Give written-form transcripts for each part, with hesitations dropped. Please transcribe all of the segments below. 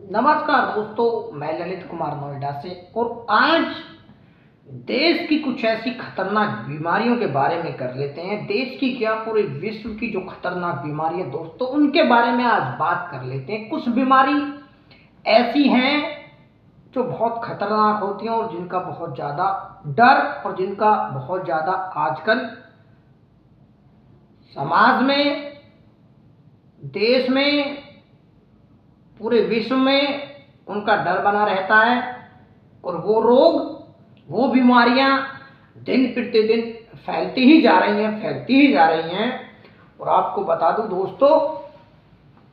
नमस्कार दोस्तों, मैं ललित कुमार नोएडा से। और आज देश की कुछ ऐसी खतरनाक बीमारियों के बारे में कर लेते हैं। देश की क्या, पूरे विश्व की जो खतरनाक बीमारी है दोस्तों, उनके बारे में आज बात कर लेते हैं। कुछ बीमारी ऐसी हैं जो बहुत खतरनाक होती हैं और जिनका बहुत ज़्यादा डर और जिनका बहुत ज़्यादा आजकल समाज में, देश में, पूरे विश्व में उनका डर बना रहता है। और वो रोग, वो बीमारियां दिन प्रतिदिन फैलती ही जा रही हैं। और आपको बता दूं दोस्तों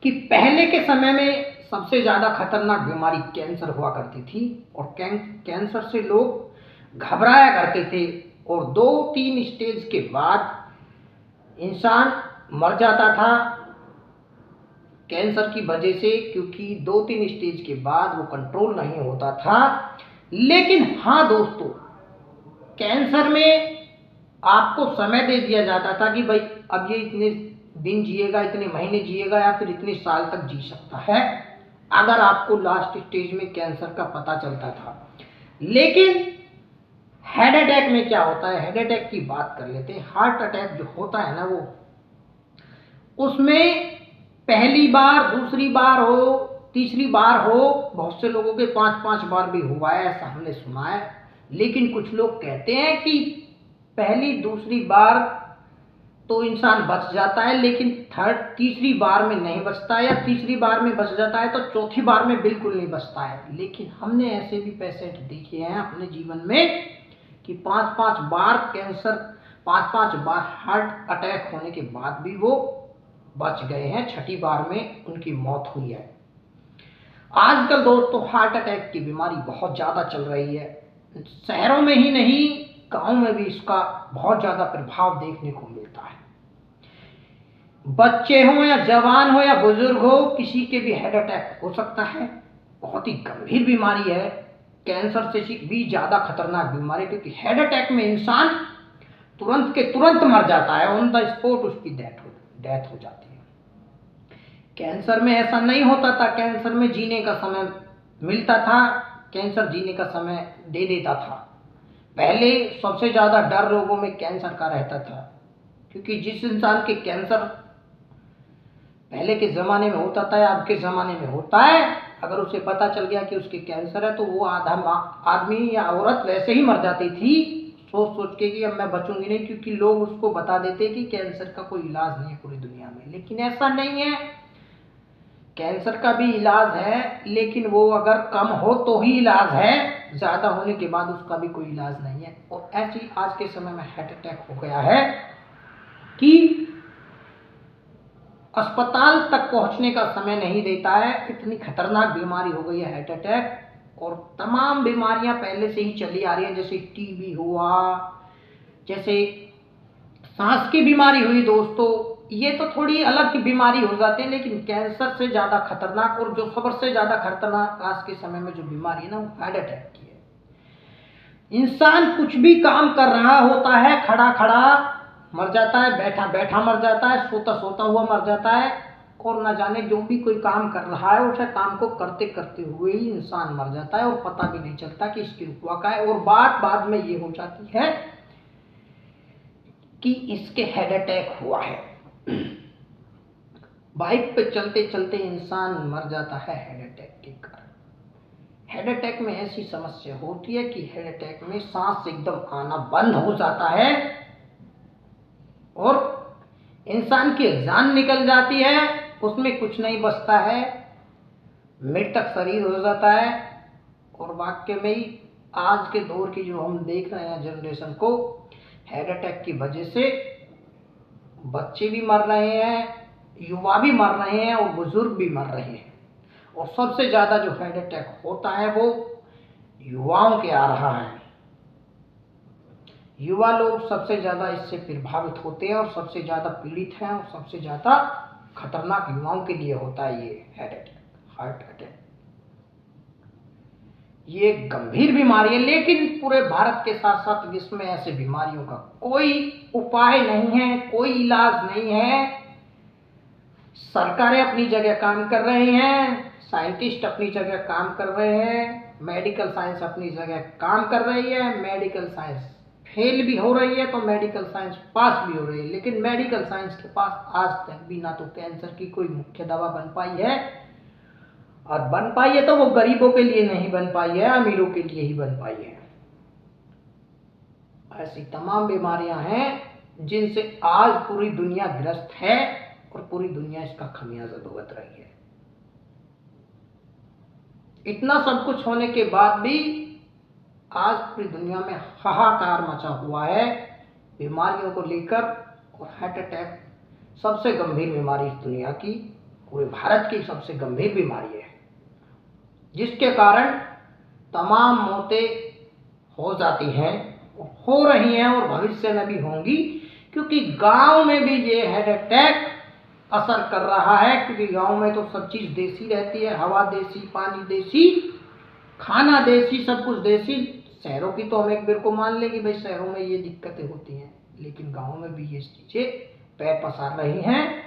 कि पहले के समय में सबसे ज़्यादा खतरनाक बीमारी कैंसर हुआ करती थी। और कैंसर से लोग घबराया करते थे और 2-3 स्टेज के बाद इंसान मर जाता था कैंसर की वजह से, क्योंकि 2-3 स्टेज के बाद वो कंट्रोल नहीं होता था। लेकिन हाँ दोस्तों, कैंसर में आपको समय दे दिया जाता था कि भाई अब ये इतने दिन जिएगा, इतने महीने जिएगा या फिर इतने साल तक जी सकता है, अगर आपको लास्ट स्टेज में कैंसर का पता चलता था। लेकिन हार्ट अटैक में क्या होता है, हार्ट अटैक की बात कर लेते हैं। हार्ट अटैक जो होता है ना, वो उसमें पहली बार, दूसरी बार हो, तीसरी बार हो, बहुत से लोगों के 5-5 बार भी हुआ है, ऐसा हमने सुना है। लेकिन कुछ लोग कहते हैं कि पहली दूसरी बार तो इंसान बच जाता है, लेकिन तीसरी बार में नहीं बचता है, या तीसरी बार में बच जाता है तो चौथी बार में बिल्कुल नहीं बचता है। लेकिन हमने ऐसे भी पेशेंट देखे हैं अपने जीवन में कि 5-5 बार कैंसर, 5-5 बार हार्ट अटैक होने के बाद भी वो बच गए हैं, छठी बार में उनकी मौत हुई है। आजकल दोस्तों हार्ट अटैक की बीमारी बहुत ज़्यादा चल रही है। शहरों में ही नहीं, गांव में भी इसका बहुत ज़्यादा प्रभाव देखने को मिलता है। बच्चे हो या जवान हो या बुजुर्ग हो, किसी के भी हार्ट अटैक हो सकता है। बहुत ही गंभीर बीमारी है, कैंसर से भी ज़्यादा खतरनाक बीमारी, क्योंकि हार्ट अटैक में इंसान तुरंत के तुरंत मर जाता है, ऑन द स्पॉट उसकी डेथ हो जाती है। कैंसर में ऐसा नहीं होता था, कैंसर में जीने का समय मिलता था, कैंसर जीने का समय दे देता था। पहले सबसे ज़्यादा डर लोगों में कैंसर का रहता था, क्योंकि जिस इंसान के कैंसर पहले के ज़माने में होता था या अब के ज़माने में होता है, अगर उसे पता चल गया कि उसके कैंसर है तो वो आदमी या औरत वैसे ही मर जाती थी, सोच सोच के कि अब मैं बचूंगी नहीं, क्योंकि लोग उसको बता देते कि कैंसर का कोई इलाज नहीं है पूरी दुनिया में। लेकिन ऐसा नहीं है, कैंसर का भी इलाज है, लेकिन वो अगर कम हो तो ही इलाज है, ज़्यादा होने के बाद उसका भी कोई इलाज नहीं है। और ऐसी आज के समय में हार्ट अटैक हो गया है कि अस्पताल तक पहुंचने का समय नहीं देता है, इतनी खतरनाक बीमारी हो गई है हार्ट अटैक। और तमाम बीमारियां पहले से ही चली आ रही हैं, जैसे टीबी हुआ, जैसे सांस की बीमारी हुई दोस्तों, ये तो थोड़ी अलग की बीमारी हो जाती है। लेकिन कैंसर से ज़्यादा खतरनाक और जो सबसे ज़्यादा खतरनाक आज के समय में जो बीमारी है ना, वो हार्ट अटैक की है। इंसान कुछ भी काम कर रहा होता है, खड़ा खड़ा मर जाता है, बैठा बैठा मर जाता है, सोता सोता हुआ मर जाता है, और न जाने जो भी कोई काम कर रहा है उसे काम को करते करते हुए ही इंसान मर जाता है और पता भी नहीं चलता कि इसकी हुआ क्या है। और बात बाद में ये हो जाती है कि इसके हार्ट अटैक हुआ है। बाइक पे चलते चलते इंसान मर जाता है हार्ट अटैक के कारण। हार्ट अटैक में ऐसी समस्या होती है कि हार्ट अटैक में सांस एकदम आना बंद हो जाता है और इंसान की जान निकल जाती है, उसमें कुछ नहीं बचता है, मृतक शरीर हो जाता है। और वाकई में ही आज के दौर की जो हम देख रहे हैं जनरेशन को, हार्ट अटैक की वजह से बच्चे भी मर रहे हैं, युवा भी मर रहे हैं और बुजुर्ग भी मर रहे हैं। और सबसे ज़्यादा जो हार्ट अटैक होता है वो युवाओं के आ रहा है। युवा लोग सबसे ज़्यादा इससे प्रभावित होते हैं और सबसे ज़्यादा पीड़ित हैं, और सबसे ज़्यादा खतरनाक युवाओं के लिए होता है ये हार्ट अटैक। ये गंभीर बीमारी है, लेकिन पूरे भारत के साथ साथ विश्व में ऐसे बीमारियों का कोई उपाय नहीं है, कोई इलाज नहीं है। सरकारें अपनी जगह काम कर रही हैं, साइंटिस्ट अपनी जगह काम कर रहे हैं, मेडिकल साइंस अपनी जगह काम कर रही है, मेडिकल साइंस फेल भी हो रही है तो मेडिकल साइंस पास भी हो रही है, लेकिन मेडिकल साइंस के पास आज तक भी ना तो कैंसर की कोई मुख्य दवा बन पाई है, और बन पाई है तो वो गरीबों के लिए नहीं बन पाई है, अमीरों के लिए ही बन पाई है। ऐसी तमाम बीमारियां हैं जिनसे आज पूरी दुनिया ग्रस्त है और पूरी दुनिया इसका खमियाजा भुगत रही है। इतना सब कुछ होने के बाद भी आज पूरी दुनिया में हाहाकार मचा हुआ है बीमारियों को लेकर, और हार्ट अटैक सबसे गंभीर बीमारी इस दुनिया की, पूरे भारत की सबसे गंभीर बीमारी है, जिसके कारण तमाम मौतें हो जाती हैं, हो रही हैं और भविष्य में भी होंगी, क्योंकि गांव में भी ये हार्ट अटैक असर कर रहा है, क्योंकि गांव में तो सब चीज देसी रहती है, हवा देसी, पानी देसी, खाना देसी, सब कुछ देसी। शहरों की तो हम एक बार को मान लें कि भाई शहरों में ये दिक्कतें होती हैं, लेकिन गांव में भी ये चीजें पैर पसार रही हैं